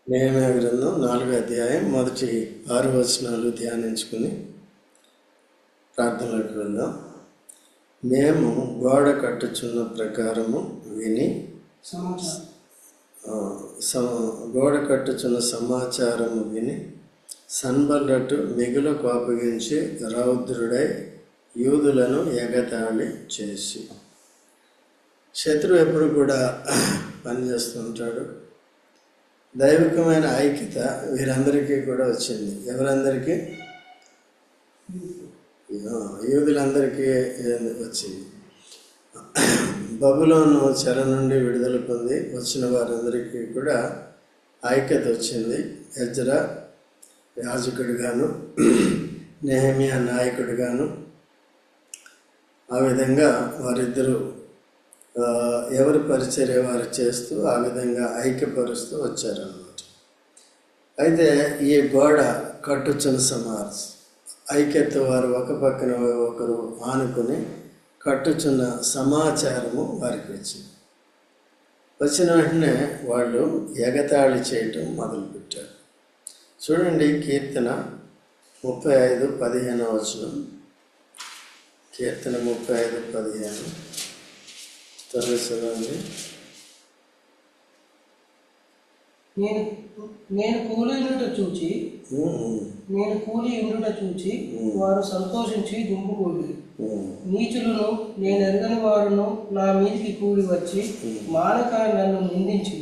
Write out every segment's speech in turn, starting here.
నెహెమ్యా గ్రంథం 4వ అధ్యాయం మొదటి 6 వచనాలు ధ్యానించుకుని ప్రార్థనలకు వెళ్దాం. మేము గోడ కట్టుచున్న ప్రకారము విని గోడ కట్టుచున్న సమాచారము విని సన్బల్లటు మిగులకు అప్పగించి రౌద్రుడై యూదులను ఎగతాళి చేసి. శత్రువు ఎప్పుడు కూడా పనిచేస్తుంటాడు. దైవికమైన ఐక్యత వీరందరికీ కూడా వచ్చింది. ఎవరందరికీ? యూదులందరికీ వచ్చింది. బబులోను చెర నుండి విడుదల పొంది వచ్చిన వారందరికీ కూడా ఐక్యత వచ్చింది. ఎజ్రా యాజకుడిగాను, నెహెమ్యా నాయకుడిగాను, ఆ విధంగా వారిద్దరూ ఎవరి పరిచర్య వారు చేస్తూ ఆ విధంగా ఐక్యపరుస్తూ వచ్చారన్నమాట. అయితే ఈ గోడ కట్టుచున్న ఐక్యత వారు ఒక పక్కన ఒకరు ఆనుకుని కట్టుచున్న సమాచారము వారికి వచ్చింది. వచ్చిన వెంటనే వాళ్ళు ఎగతాళి చేయటం మొదలుపెట్టారు. చూడండి, కీర్తన 35:15 వచనం. కీర్తన 35:15 చదవండి. నేను కూలి ఉండుట చూచి వారు సంతోషించి దుంపుకూడి, నీచులను నేను ఎరగని వారును నా మీదికి కూడి వచ్చి మానక నన్ను నిందించి.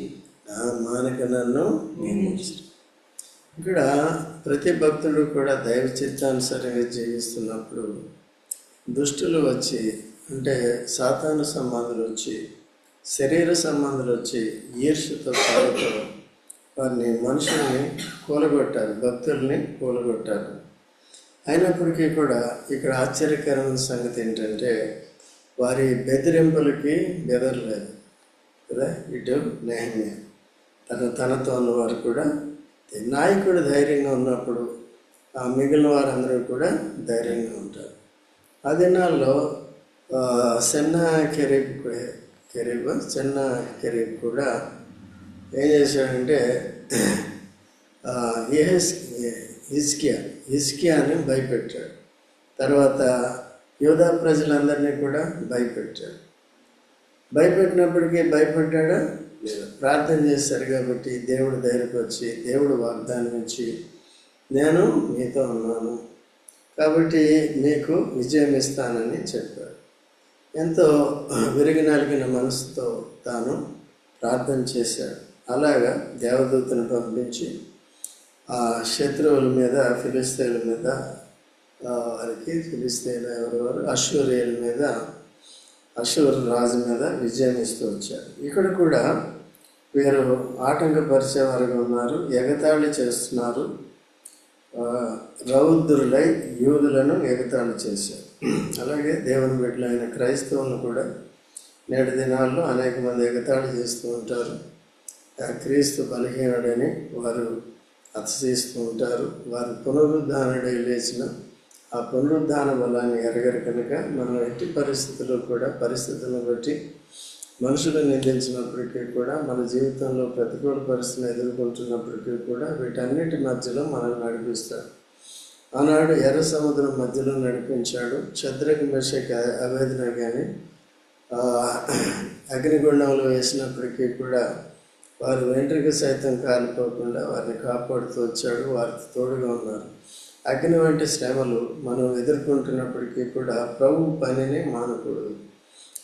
ఇక్కడ ప్రతి భక్తుడు కూడా దైవ చిత్తానుసారంగా జీవిస్తున్నప్పుడు దుష్టులు వచ్చి, అంటే సాతాను సంబంధాలు వచ్చి, శరీర సంబంధాలు వచ్చి ఈర్ష్యతో పాటుతో వారిని మనుషుల్ని కూలగొట్టారు, భక్తుల్ని కూలగొట్టారు. అయినప్పటికీ కూడా ఇక్కడ ఆశ్చర్యకరమైన సంగతి ఏంటంటే వారి బెదిరింపులకి బెదరలేదు కదా. ఇటు నెహెమ్యా తనతో ఉన్నవారు కూడా, నాయకుడు ధైర్యంగా ఉన్నప్పుడు ఆ మిగిలిన వారందరూ కూడా ధైర్యంగా ఉంటారు. ఆ దినాల్లో సెన్నాకెరీబ్ కూడా ఏం చేశాడంటే హిజ్కియాని భయపెట్టాడు. తర్వాత యూదా ప్రజలందరినీ కూడా భయపెట్టాడు. భయపెట్టినప్పటికీ భయపడ్డా లేదా, ప్రార్థన చేశారు కాబట్టి దేవుడు దగ్గరకు వచ్చి దేవుడు వాగ్దానం ఇచ్చి, నేను మీతో ఉన్నాను కాబట్టి మీకు విజయం ఇస్తానని చెప్పాడు. ఎంతో విరిగి నలిగిన మనసుతో తాను ప్రార్థన చేశాడు. అలాగా దేవదూతను పంపించి ఆ శత్రువుల మీద, ఫిలిస్తీన్ల మీద, ఫిలిస్తీన్ల ఎవరెవరు అశ్షూరీయుల మీద, అశ్షూరు రాజు మీద విజయం ఇస్తూ వచ్చారు. ఇక్కడ కూడా వీరు ఆటంకపరిచేవారుగా ఉన్నారు, ఎగతాళి చేస్తున్నారు. రౌద్రులై యూదులను ఎగతాళి చేశారు. అలాగే దేవుని బిడ్డలైన క్రైస్తవులను కూడా నేటి దినాల్లో అనేక మంది ఎగతాళి చేస్తూ ఉంటారు. క్రీస్తు బలహీనుడని వారు అతిశయిస్తూ ఉంటారు. వారు పునరుద్ధానుడై లేచిన ఆ పునరుద్ధాన బలాన్ని ఎరగరు కనుక మనం ఎట్టి పరిస్థితుల్లో కూడా పరిస్థితులను బట్టి మనుషులు నిందించినప్పటికీ కూడా, మన జీవితంలో ప్రతికూల పరిస్థితిని ఎదుర్కొంటున్నప్పటికీ కూడా వీటన్నిటి మధ్యలో మనల్ని నడిపిస్తాడు. ఆనాడు ఎర్ర సముద్రం మధ్యలో నడిపించాడు. షద్రకు, మెషకు, అబేద్నెగోని కానీ అగ్నిగుండంలో వేసినప్పటికీ కూడా వారు వెంట్రుక సైతం కాలిపోకుండా వారిని కాపాడుతూ వచ్చాడు. వారికి తోడుగా ఉన్నారు. అగ్ని వంటి శ్రమలు మనం ఎదుర్కొంటున్నప్పటికీ కూడా ప్రభు పనిని మానకూడదు.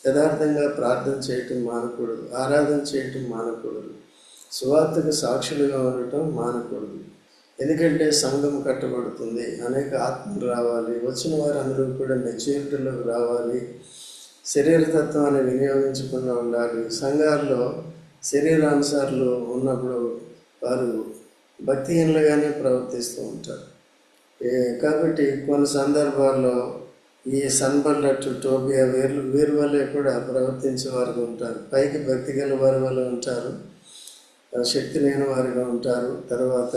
యథార్థంగా ప్రార్థన చేయటం మానకూడదు. ఆరాధన చేయటం మానకూడదు. సువార్తకు సాక్షులుగా ఉండటం మానకూడదు. ఎందుకంటే సంఘం కట్టబడుతుంది, అనేక ఆత్మలు రావాలి, వచ్చిన వారందరూ కూడా మెచ్యూరిటీలోకి రావాలి, శరీరతత్వాన్ని వినియోగించకుండా ఉండాలి. సంఘాల్లో శరీరానుసారులు ఉన్నప్పుడు వారు భక్తిహీనులుగానే ప్రవర్తిస్తూ ఉంటారు. కాబట్టి కొన్ని సందర్భాల్లో ఈ సన్బల్లటు, టోబియా వీరి వల్లే కూడా ప్రవర్తించే వారుగా ఉంటారు. పైకి భక్తి గల వారి వల్ల ఉంటారు, శక్తి లేని వారిగా ఉంటారు. తర్వాత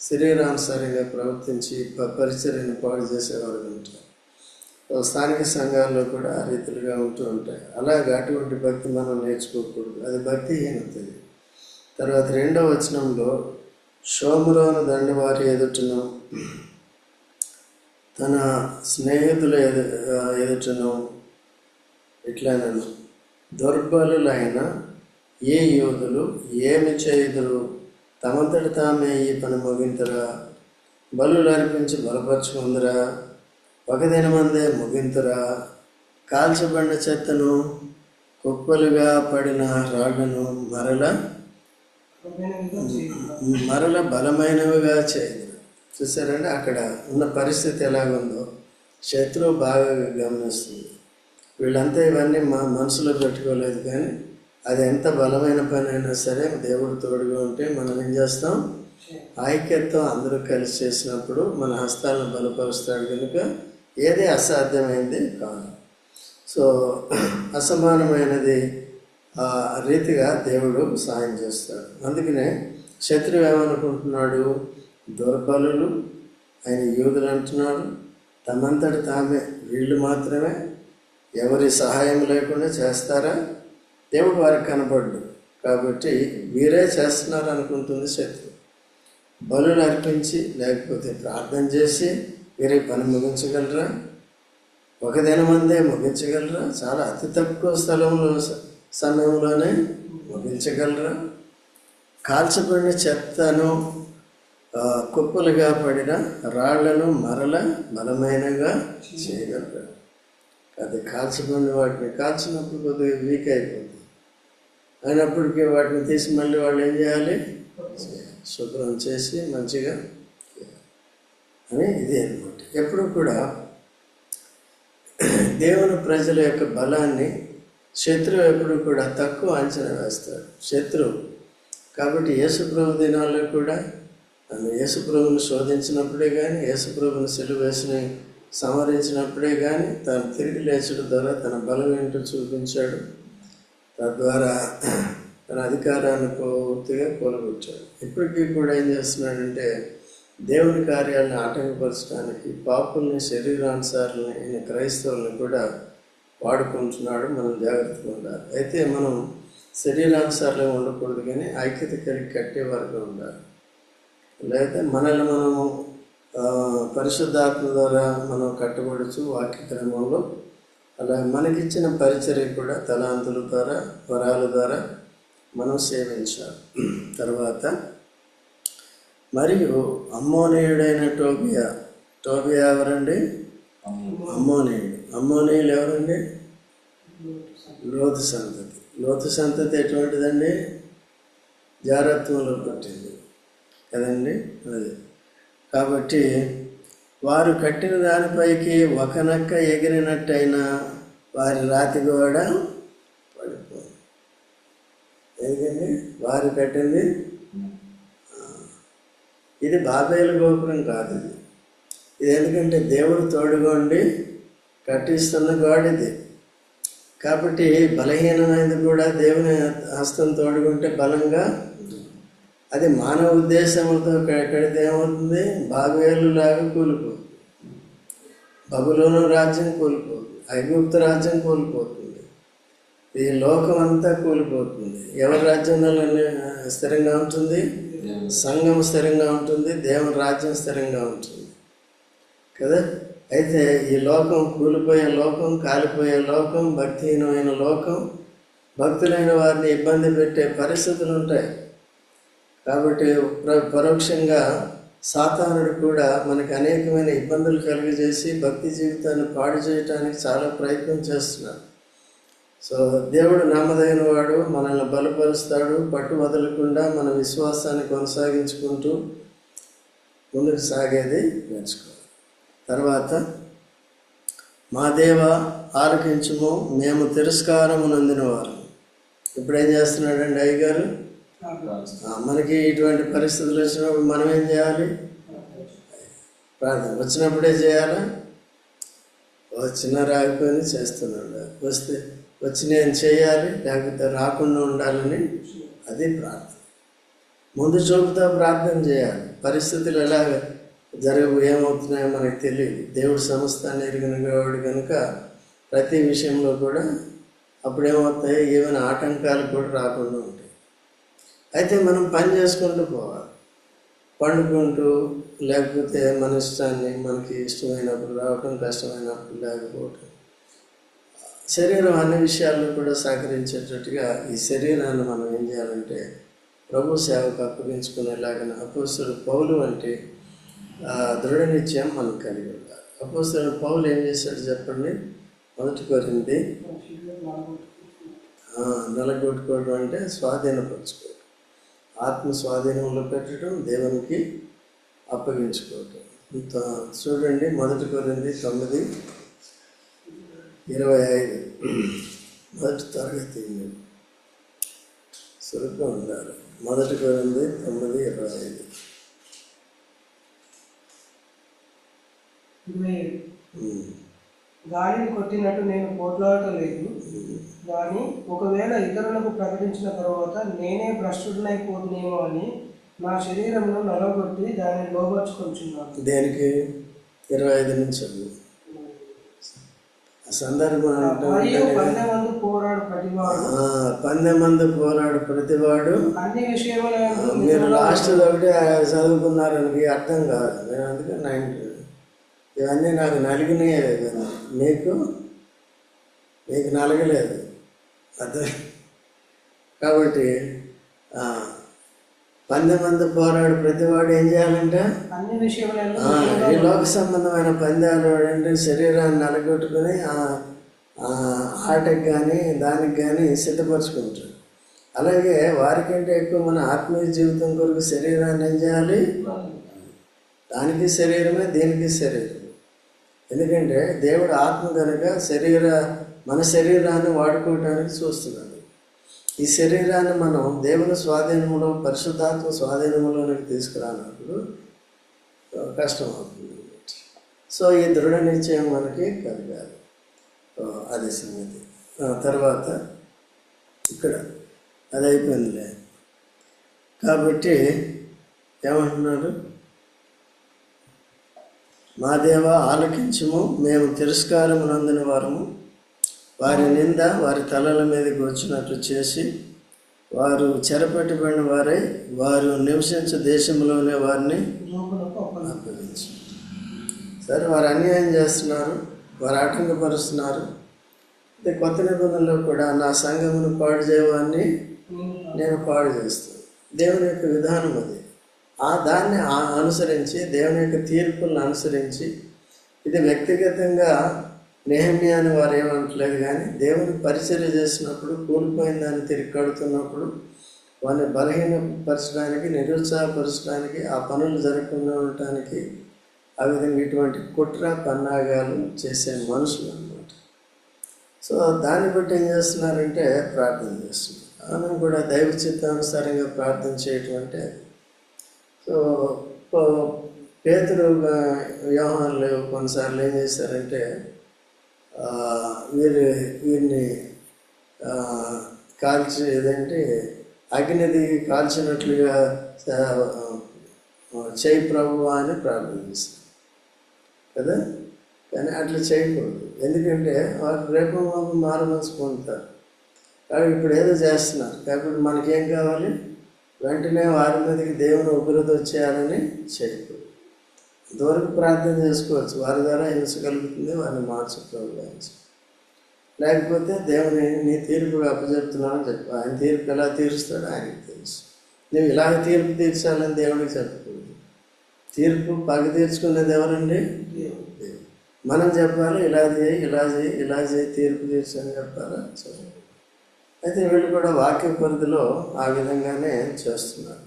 శరీరానుసారంగా ప్రవర్తించి పరిచర్యను పాడు చేసేవారుగా ఉంటారు. స్థానిక సంఘాల్లో కూడా ఆ రీతిలుగా ఉంటూ ఉంటాయి. అలాగే అటువంటి భక్తి మనం నేర్చుకోకూడదు, అది భక్తిహీనత. తర్వాత 2వ వచనంలో షోమ్రోను దండవారి ఎదుటను తన స్నేహితుల ఎదుటను ఇట్లనను, దుర్బలులైన ఈ యూదులు ఏమి చేయుదురు? తమంతట తామే ఈ పని ముగింతురా? బలులు అర్పించి బలపరుచుకుందురా? ఒక దినమందే ముగింతురా? కాల్చబడిన చెత్తను, కుప్పలుగా పడిన రాళ్లను మరల బలమైనవిగా చేయదు. చూసారండి అక్కడ ఉన్న పరిస్థితి ఎలాగుందో శత్రువు బాగా గమనిస్తుంది. వీళ్ళంతా ఇవన్నీ మనసులో పెట్టుకోలేదు, కానీ అది ఎంత బలమైన పని అయినా సరే దేవుడు తోడుగా ఉంటే మనం ఏం చేస్తాం? ఐక్యతతో అందరూ కలిసి చేసినప్పుడు మన హస్తాలను బలపరుస్తాడు కనుక ఏది అసాధ్యమైంది కాదు. సో అసమానమైనది రీతిగా దేవుడు సాయం చేస్తాడు. అందుకనే శత్రువు ఏమనుకుంటున్నాడు? దుర్బలులు ఆయన యూదులు అంటున్నాడు, తమంతటి తామే వీళ్ళు మాత్రమే ఎవరి సహాయం లేకుండా చేస్తారా? దేవుడు వారికి కనపడ్డు కాబట్టి వీరే చేస్తున్నారు అనుకుంటుంది శత్రువు. బలులు అర్పించి లేకపోతే ప్రార్థన చేసి వీరే పని ముగించగలరా? ఒక దినమందే ముగించగలరా? చాలా అతి తక్కువ సమయంలోనే ముగించగలరా? కాల్చబడిన చెత్తను, కుప్పలుగా పడిన రాళ్లను మరల బలమైనగా చేయగలరా? అది కాల్చబడిన వాటిని కాల్చినప్పుడు కొద్దిగా వీక్ అయిపోతుంది. అయినప్పటికీ వాటిని తీసి మళ్ళీ వాళ్ళు ఏం చేయాలి? శుభ్రం చేసి మంచిగా అని ఇది అనమాట. ఎప్పుడు కూడా దేవుని ప్రజల యొక్క బలాన్ని శత్రువు ఎప్పుడు కూడా తక్కువ అంచనా వేస్తాడు. శత్రువు కాబట్టి యేసుప్రభు దినాల్లో కూడా తను యేసుప్రభుని శోధించినప్పుడే కానీ, యేసుప్రభుని సిలువ వేసి సంహరించినప్పుడే కానీ తను తిరిగి లేచడం ద్వారా తన బలం ఏంటో చూపించాడు. తద్వారా తన అధికారాన్ని పూర్తిగా కూలగొట్టాడు. ఇప్పటికీ కూడా ఏం చేస్తున్నాడంటే దేవుని కార్యాలను ఆటంకపరచడానికి పాపుల్ని, శరీరానుసారులని, ఈయన క్రైస్తవుల్ని కూడా వాడుకుంటున్నాడు. మనం జాగ్రత్తగా ఉండాలి. అయితే మనం శరీరానుసారులు ఉండకూడదు, కానీ ఐక్యత కలిగి కట్టే వరకు ఉండాలి. లేదా మనల్ని మనము పరిశుద్ధాత్మ ద్వారా మనం కట్టబడుచు వాక్య క్రమంలో అలా మనకిచ్చిన పరిచర్య కూడా తలాంతుల ద్వారా, వరాల ద్వారా మనం సేవించాలి. తర్వాత మరియు అమ్మోనీయుడైన టోబియా ఎవరండి? అమ్మోనీయుడు. అమ్మోనీయులు ఎవరండి? లోతు సంతతి. లోతు సంతతి ఎటువంటిదండి? జారత్వంలో పుట్టింది కదండి. అది కాబట్టి వారు కట్టిన దానిపైకి ఒక నక్క ఎగిరినట్టయినా వారి రాతి గోడ పడిపోయింది. ఎందుకండి? వారు కట్టింది ఇది బాబేలు గోపురం కాదు. ఇది ఎందుకంటే దేవుడు తోడుగా ఉండి కట్టిస్తున్న గోడది. కాబట్టి బలహీనమైనది కూడా దేవుని హస్తం తోడుకుంటే బలంగా, అది మానవ ఉద్దేశంతో కడితే ఏమవుతుంది? బాబేలు లాగా కూలిపోతుంది. బబులోను రాజ్యం కూలిపోతుంది, ఐగుప్తు రాజ్యం కూలిపోతుంది, ఈ లోకం అంతా కూలిపోతుంది. ఎవరి రాజ్యంలో స్థిరంగా ఉంటుంది? సంఘం స్థిరంగా ఉంటుంది, దేవుని రాజ్యం స్థిరంగా ఉంటుంది కదా. అయితే ఈ లోకం కూలిపోయే లోకం, కాలిపోయే లోకం, భక్తిహీనమైన లోకం, భక్తులైన వారిని ఇబ్బంది పెట్టే పరిస్థితులు ఉంటాయి. కాబట్టి పరోక్షంగా సాతానుడు కూడా మనకు అనేకమైన ఇబ్బందులు కలుగజేసి భక్తి జీవితాన్ని పాడు చేయడానికి చాలా ప్రయత్నం చేస్తున్నాడు. సో దేవుడు నమ్మదగిన వాడు, మనల్ని బలపరుస్తాడు. పట్టు వదలకుండా మన విశ్వాసాన్ని కొనసాగించుకుంటూ ముందుకు సాగేది నేర్చుకోవాలి. తర్వాత మా దేవ ఆలకించుము, మేము తిరస్కారము నొందినవారు. ఇప్పుడు ఏం చేస్తున్నాడండి అయ్యగారు? మనకి ఇటువంటి పరిస్థితులు వచ్చినప్పుడు మనం ఏం చేయాలి? ప్రార్థన. వచ్చినప్పుడే చేయాలా? వచ్చిన రాకపోయినా చేస్తున్నాడు. వచ్చి నేను చేయాలి, లేకపోతే రాకుండా ఉండాలని, అది ప్రార్థన. ముందు చూపుతో ప్రార్థన చేయాలి. పరిస్థితులు ఎలాగ జరగవు, ఏమవుతున్నాయో మనకు తెలియదు. దేవుడు సమస్తాన్ని ఎరిగిన వాడు కనుక ప్రతి విషయంలో కూడా అప్పుడేమవుతాయి? ఏమైనా ఆటంకాలు కూడా రాకుండా ఉంటాయి. అయితే మనం పని చేసుకుంటూ పోవాలి. పండుకుంటూ, లేకపోతే మన ఇష్టాన్ని మనకి ఇష్టమైనప్పుడు రావటం, కష్టమైనప్పుడు లేకపోవటం. శరీరం అన్ని విషయాల్లో కూడా సహకరించేటట్టుగా ఈ శరీరాన్ని మనం ఏం చేయాలంటే ప్రభు సేవకు అప్పగించుకునేలాగా అపోస్తలుడు పౌలు అంటే దృఢ నిశ్చయం మనం కలిగి ఉండాలి. అపోస్తలుడు పౌలు ఏం చేశాడు చెప్పండి? 1 కొరింథీ నలగొట్టుకోవడం అంటే స్వాధీనపరచుకోవడం, ఆత్మ స్వాధీనంలో పెట్టడం, దేవునికి అప్పగించుకోవటం. చూడండి 1 కొరింథీ 9:25 మొదటి తరగతి సురుగ్గా ఉండాలి. 1 కొరింథీ 9:25. గాలిని కొట్టినట్టు నేను పోట్లాడలేదు, కానీ ఒకవేళ ఇతరులకు ప్రకటించిన తర్వాత నేనే భ్రష్టుడినైపోతున్నామో అని నా శరీరంలో నలగొట్టి దాన్ని లోపరుచుకుంటున్నాను. దేనికి? 25 నుంచి ఆ సందర్భం పందెమందు పోరాడు ప్రతివాడు అన్ని విషయముల మీరు లాస్ట్ ఒకటి చదువుకున్నారని అర్థం కాదు. నేను అందుకే ఇవన్నీ నాకు నలిగినాయే, మీకు నలగలేదు అర్థం. కాబట్టి 10 మంది పోరాడు ప్రతివాడు ఏం చేయాలంటే అన్ని విషయములలో ఈ లోక సంబంధమైన పందాలు అంటే శరీరాన్ని నలగొట్టుకుని ఆటకి కానీ దానికి కానీ సిద్ధపరచుకుంటారు. అలాగే వారికంటే ఎక్కువ మన ఆత్మీయ జీవితం కొరకు శరీరాన్ని ఏం చేయాలి? దానికి శరీరమే, దీనికి శరీరం. ఎందుకంటే దేవుడు ఆత్మ కనుక మన శరీరాన్ని వాడుకోవడానికి చూస్తున్నాడు. ఈ శరీరాన్ని మనం దేవుని స్వాధీనంలో, పరిశుద్ధాత్మ స్వాధీనంలోనికి తీసుకురానప్పుడు కష్టం అవుతుంది. సో ఈ దృఢ నిశ్చయం మనకి కలగాలి. అదే సంగతి. తర్వాత ఇక్కడ అది అయిపోయిందిలే. కాబట్టి ఏమంటున్నారు? మా దేవ ఆలకించుము, మేము తిరస్కారమునందున వారము, వారి నింద వారి తలల మీదకి వచ్చినట్లు చేసి వారు చెరపట్టబడిన వారై వారు నివసించే దేశంలోనే వారిని అప్పగించు. సరే, వారు అన్యాయం చేస్తున్నారు, వారు ఆటంకపరుస్తున్నారు. కొత్త నిబంధనలో కూడా నా సంఘమును పాడు చేయవాన్ని నేను పాడు చేస్తాను. దేవుని యొక్క విధానం అది. దాన్ని అనుసరించి, దేవుని యొక్క తీర్పులను అనుసరించి, ఇది వ్యక్తిగతంగా నెహెమ్యా అని వారు ఏమంటలేదు, కానీ దేవుని పరిచర్య చేసినప్పుడు, కూలిపోయిన దాన్ని తిరిగి కడుతున్నప్పుడు వారిని బలహీనపరచడానికి, నిరుత్సాహపరచడానికి, ఆ పనులు జరగకుండా ఉండటానికి ఆ విధంగా ఇటువంటి కుట్ర పన్నాగాలు చేసే మనుషులు అన్నమాట. సో దాన్ని బట్టి ఏం చేస్తున్నారంటే ప్రార్థన చేస్తున్నారు. ఆమె కూడా దైవ చిత్తానుసారంగా ప్రార్థన చేయటం అంటే, సో పేతురు యోహానులు కొన్నిసార్లు ఏం చేశారంటే వీరిని కాల్చి ఏదంటే అగ్నిది కాల్చినట్లుగా చేయి ప్రభువా అని ప్రార్థన చేస్తారు కదా. కానీ అట్లా చేయకూడదు. ఎందుకంటే వారు రేపు మారమనసు పొందుతారు. కాబట్టి ఇప్పుడు ఏదో చేస్తున్నారు కాబట్టి మనకేం కావాలి? వెంటనే వారి మీదకి దేవుని ఉగ్రత వచ్చేయాలని చేయకూడదు. ఇంతవరకు ప్రార్థన చేసుకోవచ్చు, వారి ద్వారా హింస కలుగుతుంది, వారిని మార్చుకోవచ్చు. లేకపోతే దేవుని నీ తీర్పుగా అప్పచెప్తున్నావు అని చెప్పి, ఆయన తీర్పు ఎలా తీరుస్తాడో ఆయనకి తెలుసు. నువ్వు ఇలాగ తీర్పు తీర్చాలని దేవుడికి చెప్పకూడదు. తీర్పు పగ తీర్చుకునేది ఎవరండి? దేవుడు. మనం చెప్పాలి, ఇలా చేయి, ఇలా చేయి, ఇలా చేయి, తీర్పు తీర్చని చెప్పాలా? అయితే వీళ్ళు కూడా వాక్య పరిధిలో ఆ విధంగానే చేస్తున్నారు.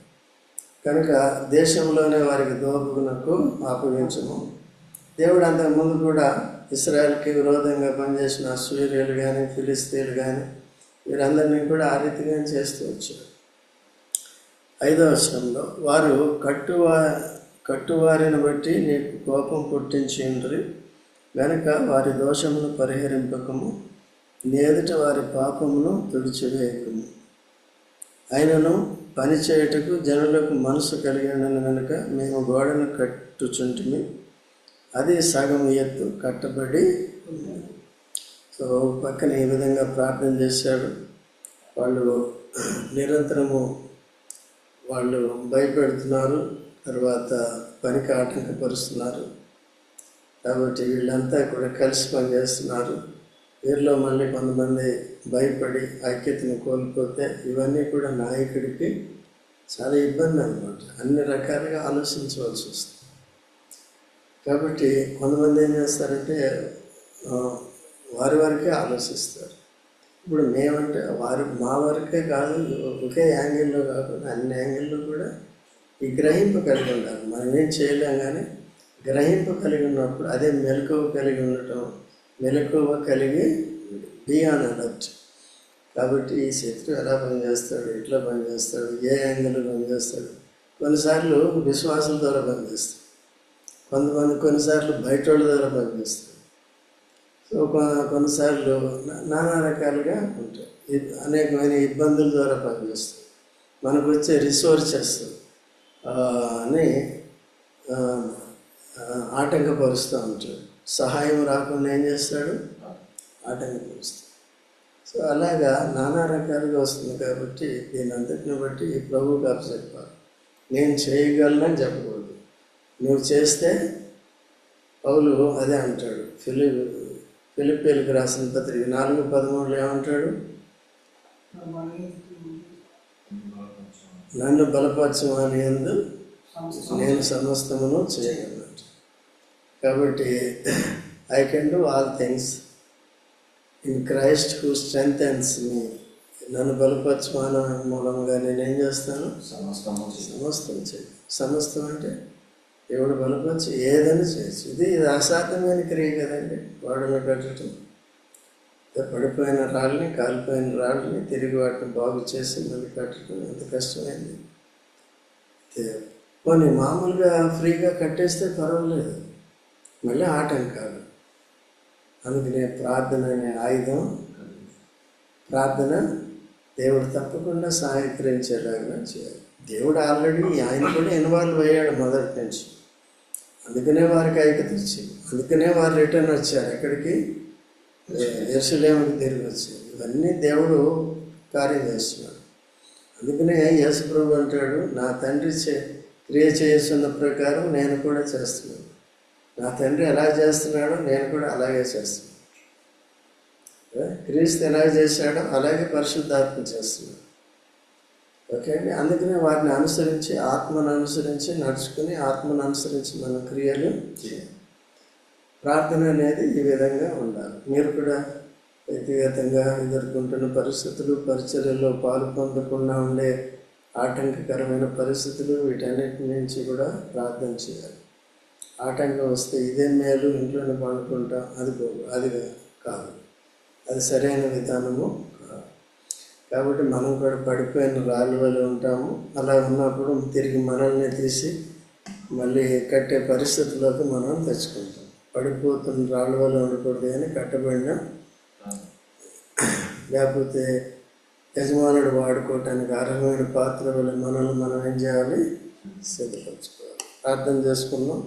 కనుక దేశంలోనే వారికి దోపునకు అప్పగించము. దేవుడు అంతకుముందు కూడా ఇశ్రాయేల్కి విరోధంగా పనిచేసిన అశ్వరీయులు కానీ, ఫిలిస్తీన్లు కానీ వీరందరినీ కూడా ఆ రీతిగా చేస్తూ వచ్చారు. 5వ వచనంలో వారు కట్టువారిని బట్టి నీకు కోపం పుట్టించిండ్రి గనుక వారి దోషమును పరిహరింపకము, నీ ఎదుట వారి పాపమును తుడిచివేయకము. అయినను పని చేయుటకు జనులకు మనసు కలిగి ఉండను కనుక మేము గోడను కట్టుచుంటిమి, అది సగం ఎత్తు కట్టబడి ఉన్నది. సో పక్కన ఈ విధంగా ప్రార్థన చేశాడు. వాళ్ళు నిరంతరము వాళ్ళు భయపెడుతున్నారు, తర్వాత పనికి ఆటంకపరుస్తున్నారు. కాబట్టి వీళ్ళంతా కూడా కలిసి పనిచేస్తున్నారు. వీరిలో మళ్ళీ కొంతమంది భయపడి ఐక్యతను కోల్పోతే ఇవన్నీ కూడా నాయకుడికి చాలా ఇబ్బంది అన్నమాట. అన్ని రకాలుగా ఆలోచించవలసి వస్తుంది. కాబట్టి కొంతమంది ఏం చేస్తారంటే వారి వరకే ఆలోచిస్తారు. ఇప్పుడు మేమంటే మా వరకే కాదు, ఒకే యాంగిల్లో కాకుండా అన్ని యాంగిల్లో కూడా ఈ గ్రహింపు కలిగి ఉండాలి. మనం ఏం చేయలేం, కానీ గ్రహింపు కలిగి ఉన్నప్పుడు అదే మెలకువ కలిగి ఉండటం, మెలకువ కలిగి బీ ఆన్ అలర్ట్. కాబట్టి ఈ శత్రువు ఎలా పనిచేస్తాడు, ఎట్లా పనిచేస్తాడు, ఏ యాంగిల్లో పనిచేస్తాడు. కొన్నిసార్లు విశ్వాసుల ద్వారా పనిచేస్తాడు, కొన్నిసార్లు బయట వాళ్ళ ద్వారా పనిచేస్తాడు. సో కొన్నిసార్లు నానా రకాలుగా ఉంటాయి. అనేకమైన ఇబ్బందుల ద్వారా పనిచేస్తాడు. మనకు వచ్చే రిసోర్సెస్ అని ఆటంకపరుస్తూ ఉంటాడు. సహాయం రాకుండా ఏం చేస్తాడు, ఆటంకపరుస్తాడు. సో అలాగా నానా రకాలుగా వస్తుంది. కాబట్టి దీని అంతటిని బట్టి ప్రభువుకి అప్పచెప్పాలి. నేను చేయగలనని చెప్పకూడదు. నువ్వు చేస్తే పౌలు అదే అంటాడు. ఫిలిప్పీలకు రాసిన పత్రిక 4:13 ఏమంటాడు, నన్ను బలపరచమని యందు నేను సమస్తమును చేయగలను. కాబట్టి I can do all things in Christ who strengthens me. నన్ను బలపరచమన మూలంగా నేనేం చేస్తాను, సమస్తం చేయాలి. సమస్తం అంటే దేవుడు బలపరిచి ఏదని చేయొచ్చు. ఇది అసాధ్యమైన క్రియ కదండి. గోడలు కట్టడం, పడిపోయిన రాళ్ళని, కాలిపోయిన రాళ్ళని తిరిగి వాటిని బాగు చేసి మళ్ళీ కట్టడం ఎంత కష్టమైంది. కొన్ని మామూలుగా ఫ్రీగా కట్టేస్తే పర్వాలేదు, మళ్ళీ ఆటంకాలు. అందుకనే ప్రార్థన అనే ఆయుధం, ప్రార్థన దేవుడు తప్పకుండా సహాయకరించేలాగా చేయాలి. దేవుడు ఆల్రెడీ ఆయన కూడా ఇన్వాల్వ్ అయ్యాడు మొదటి నుంచి. అందుకనే వారికి ఐక్యత ఇచ్చింది. అందుకనే వారు రిటర్న్ వచ్చారు. ఎక్కడికి, యెరూషలేముకి తిరిగి వచ్చారు. ఇవన్నీ దేవుడు కార్యం చేస్తున్నాడు. అందుకనే యేసు ప్రభు అంటాడు, నా తండ్రి క్రియ చేస్తున్న ప్రకారం నేను కూడా చేస్తున్నాను. నా తండ్రి ఎలా చేస్తున్నాడో నేను కూడా అలాగే చేస్తున్నాను. క్రీస్తు ఎలా చేశాడో అలాగే పరిశుద్ధాత్మ చేస్తున్నాడు. ఓకే అండి. అందుకనే వారిని అనుసరించి, ఆత్మను అనుసరించి నడుచుకుని, ఆత్మను అనుసరించి మనం క్రియలు చేయాలి. ప్రార్థన అనేది ఈ విధంగా ఉండాలి. మీరు కూడా వ్యక్తిగతంగా ఎదుర్కొంటున్న పరిస్థితులు, పరిచర్యల్లో పాలు పొందకుండా ఉండే ఆటంకకరమైన పరిస్థితులు, వీటన్నిటి నుంచి కూడా ప్రార్థన చేయాలి. ఆటంకం వస్తే ఇదే మేలు, ఇంట్లోనే పండుకుంటాం, అది కాదు, అది సరైన విధానము కాదు. కాబట్టి మనం కూడా పడిపోయిన రాళ్ళ వల్ల ఉంటాము. అలా ఉన్నప్పుడు తిరిగి మనల్ని తీసి మళ్ళీ కట్టే పరిస్థితుల్లోకి మనం తెచ్చుకుంటాం. పడిపోతున్న రాళ్ళ వల్ల ఉండకూడదు, కానీ కట్టబడిన, లేకపోతే యజమానుడు వాడుకోవటానికి అర్హమైన పాత్ర వల్ల మనల్ని మనం ఏం చేయాలి, సిద్ధపరచుకోవాలి. ప్రార్థన చేసుకుందాం.